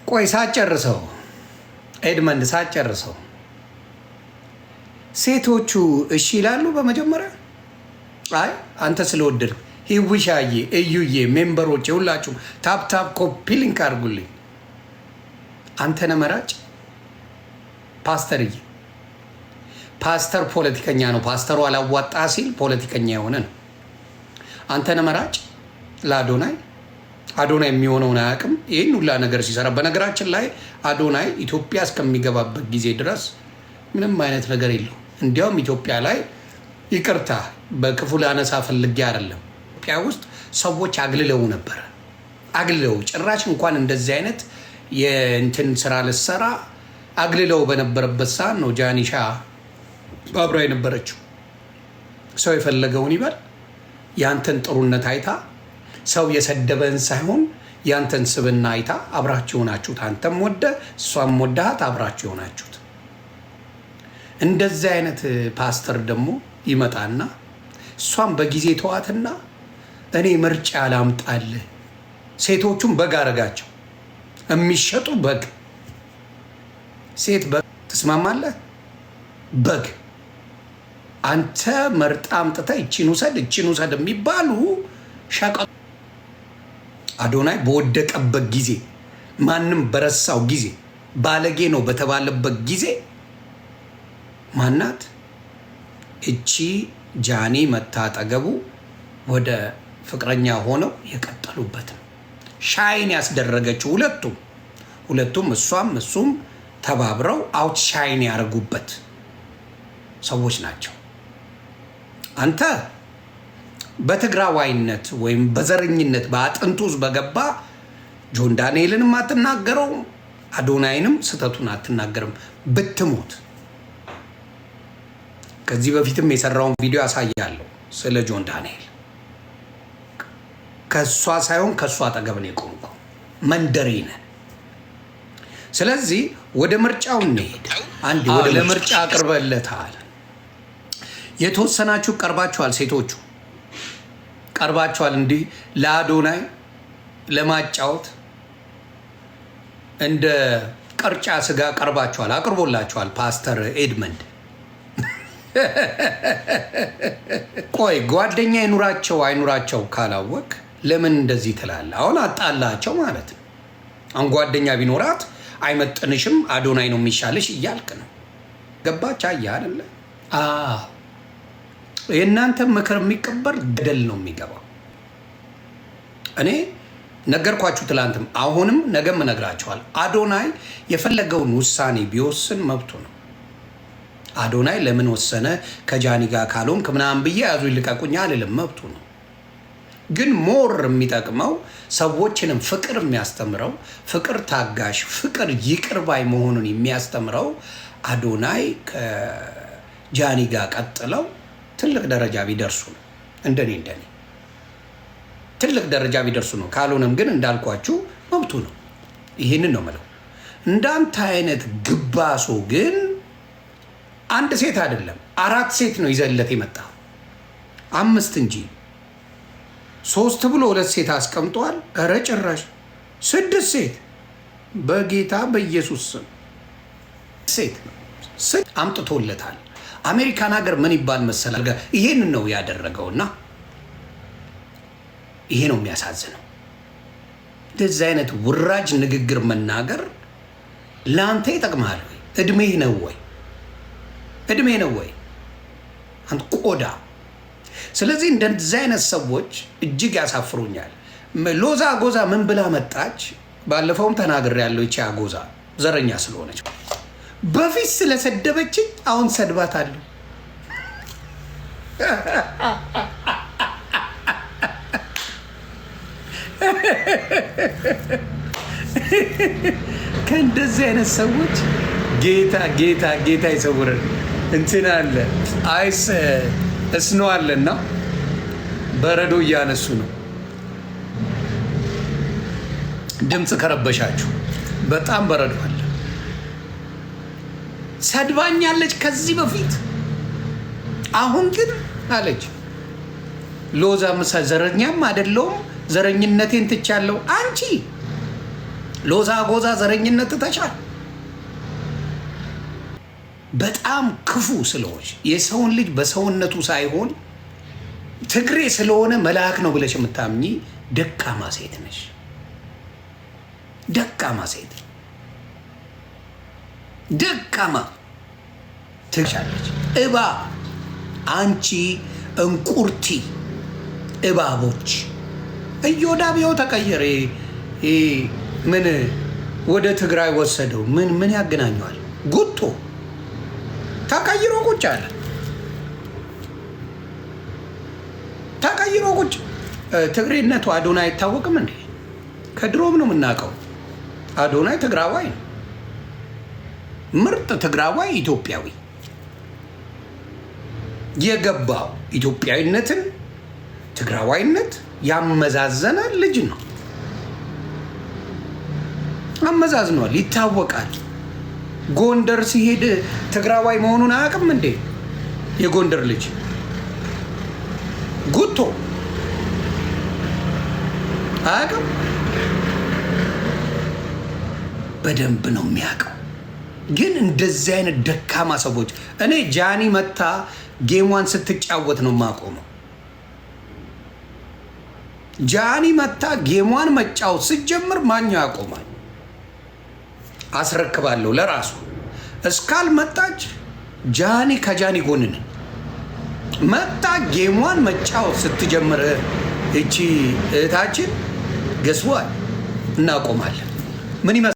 ቆይ ሳጨርሰው ኤድመንድ ሳጨርሰው ሴቶቹ እሺ ይላሉ። በመጀመሪያ አይ አንተ ስለወደድ ሂውሻዬ እዩዬ ሜምበሮች ሁላችሁ ታፕ ኮፒ ሊንክ አድርጉልኝ። አንተ ነህ መራጭ ፓስተርዬ። ፓስተር ፖለቲከኛ ነው። ፓስተሩ አላዋጣ ሲል ፖለቲከኛ የሆነ ነው። አንተ ነህ መራጭ ለአዶናይ። አዶናይ የሚሆነውን አያውቅም። ይህን ሁላ ነገር ሲሰራ በነገራችን ላይ አዶናይ ኢትዮጵያ እስከሚገባበት ጊዜ ድረስ ምንም አይነት ነገር የለው። እንዲያውም ኢትዮጵያ ላይ ይቅርታ በክፉ ላነሳ ፈልጌ አይደለም፣ ኢትዮጵያ ውስጥ ሰዎች አግልለው ነበረ። አግልለው ጭራሽ እንኳን እንደዚህ አይነት የእንትን ስራ ልሰራ አግልለው በነበረበት ሰዓት ነው ጃኒሻ ባብራ የነበረችው። ሰው የፈለገውን ይበል፣ ያንተን ጥሩነት አይታ ሰው የሰደበን ሳይሆን ያንተን ስብና አይታ አብራችሁ ሆናችሁት፣ አንተም ወደ እሷም ወዳሃት አብራችሁ ሆናችሁት። እንደዚህ አይነት ፓስተር ደግሞ ይመጣና እሷም በጊዜ ተዋትና እኔ ምርጫ ላምጣልህ። ሴቶቹም በግ አረጋቸው። የሚሸጡ በግ ሴት በግ ትስማማለህ? በግ አንተ መርጣ አምጥተህ እቺን ውሰድ የሚባሉ ሸቀጡ። አዶናይ በወደቀበት ጊዜ ማንም በረሳው ጊዜ ባለጌ ነው በተባለበት ጊዜ ማናት እቺ ጃኒ መታጠገቡ ወደ ፍቅረኛ ሆነው የቀጠሉበትም ሻይን ያስደረገችው ሁለቱም እሱም ተባብረው አውት ሻይን ያደረጉበት ሰዎች ናቸው። አንተ በትግራዋይነት ወይም በዘረኝነት በአጥንቱ ውስጥ በገባ ጆን ዳንኤልንም አትናገረውም፣ አዶናይንም ስተቱን አትናገርም ብትሞት። ከዚህ በፊትም የሰራውን ቪዲዮ ያሳያለሁ ስለ ጆን ዳንኤል። ከሷ ሳይሆን ከሷ አጠገብ ነው የቆምኩ፣ መንደሬ ነን። ስለዚህ ወደ ምርጫው እንሄድ። አንዴ ወደ ለምርጫ አቅርበለታል። የተወሰናችሁ ቀርባችኋል፣ ሴቶቹ ቀርባችኋል። እንዲህ ለአዶናይ ለማጫወት እንደ ቅርጫ ስጋ ቀርባችኋል፣ አቅርቦላችኋል ፓስተር ኤድመንድ። ቆይ ጓደኛ ይኑራቸው አይኑራቸው ካላወቅ ለምን እንደዚህ ትላለህ? አሁን አጣላቸው ማለት ነው። አሁን ጓደኛ ቢኖራት አይመጥንሽም፣ አዶናይ ነው የሚሻልሽ እያልክ ነው። ገባች? አየህ አይደለ? የእናንተ ምክር የሚቀበል ገደል ነው የሚገባው። እኔ ነገርኳችሁ ትላንትም፣ አሁንም ነገም እነግራችኋል። አዶናይ የፈለገውን ውሳኔ ቢወስን መብቱ ነው። አዶናይ ለምን ወሰነ ከጃኒ ጋር ካልሆንክ ምናምን ብዬ ያዙ ይልቀቁኛ አልልም፣ መብቱ ነው። ግን ሞር የሚጠቅመው ሰዎችንም ፍቅር የሚያስተምረው ፍቅር ታጋሽ፣ ፍቅር ይቅር ባይ መሆኑን የሚያስተምረው አዶናይ ከጃኒ ጋር ቀጥለው ትልቅ ደረጃ ቢደርሱ ነው። እንደኔ ትልቅ ደረጃ ቢደርሱ ነው። ካልሆነም ግን እንዳልኳችሁ መብቱ ነው። ይህንን ነው የምለው። እንዳንተ አይነት ግባሶ ግን አንድ ሴት አይደለም 4 ሴት ነው ይዘለት የመጣ 5 እንጂ 3 ብሎ 2 ሴት አስቀምጧል። ኧረ ጭራሽ 6 ሴት በጌታ በኢየሱስ ስም ሴት አምጥቶለታል። አሜሪካን ሀገር ምን ይባል መሰላል? ይሄንን ነው ያደረገውና ይሄ ነው የሚያሳዝነው። እንደዚህ አይነት ውራጅ ንግግር መናገር ለአንተ ይጠቅማል ወይ? እድሜህ ነው ወይ? አንተ ቆዳ። ስለዚህ እንደዚህ አይነት ሰዎች እጅግ ያሳፍሩኛል። ሎዛ አጎዛ ምን ብላ መጣች? ባለፈውም ተናግሬያለሁ። ይቺ አጎዛ ዘረኛ ስለሆነች በፊት ስለሰደበችኝ አሁን ሰድባታለሁ። ከእንደዚህ አይነት ሰዎች ጌታ ይሰውረን። እንትን አለ አይስ እስኖ አለና በረዶ እያነሱ ነው። ድምፅ ከረበሻችሁ በጣም በረዶ አለ። ሰድባኛለች ከዚህ በፊት። አሁን ግን አለች ሎዛ ምሳ ዘረኛም አይደለሁም ዘረኝነቴን ትቻለሁ። አንቺ ሎዛ ጎዛ ዘረኝነት ተቻል በጣም ክፉ ስለሆንሽ የሰውን ልጅ በሰውነቱ ሳይሆን ትግሬ ስለሆነ መልአክ ነው ብለሽ የምታምኚ ደካማ ሴት ነሽ። ደካማ ሴት ደካማ ትሻለች። እባብ አንቺ እንቁርቲ እባቦች እዮዳብየው ተቀየረ። ምን ወደ ትግራይ ወሰደው? ምን ያገናኘዋል? ጉቶ ተቀይሮ ቁጭ አለ። ተቀይሮ ቁጭ ትግሬነቱ አዶናይ አይታወቅም እንዴ? ከድሮም ነው የምናውቀው። አዶናይ ትግራዋይ ነው። ምርጥ ትግራዋይ ኢትዮጵያዊ የገባው ኢትዮጵያዊነትን ትግራዋይነት ያመዛዘነ ልጅ ነው። አመዛዝኗል፣ ይታወቃል። ጎንደር ሲሄድ ትግራዋይ መሆኑን አያውቅም እንዴ? የጎንደር ልጅ ጉቶ አያውቅም? በደንብ ነው የሚያውቀው። ግን እንደዚህ አይነት ደካማ ሰዎች እኔ ጃኒ መታ ጌሟን ስትጫወት ነው የማቆመው። ጃኒ መታ ጌሟን መጫወት ስትጀምር ማኛው ያቆማል? አስረክባለሁ ለራሱ እስካልመጣች ጃኒ ከጃኒ ጎን ነኝ። መታ ጌሟን መጫወት ስትጀምር እቺ እህታችን ገስዋል እናቆማለን። ምን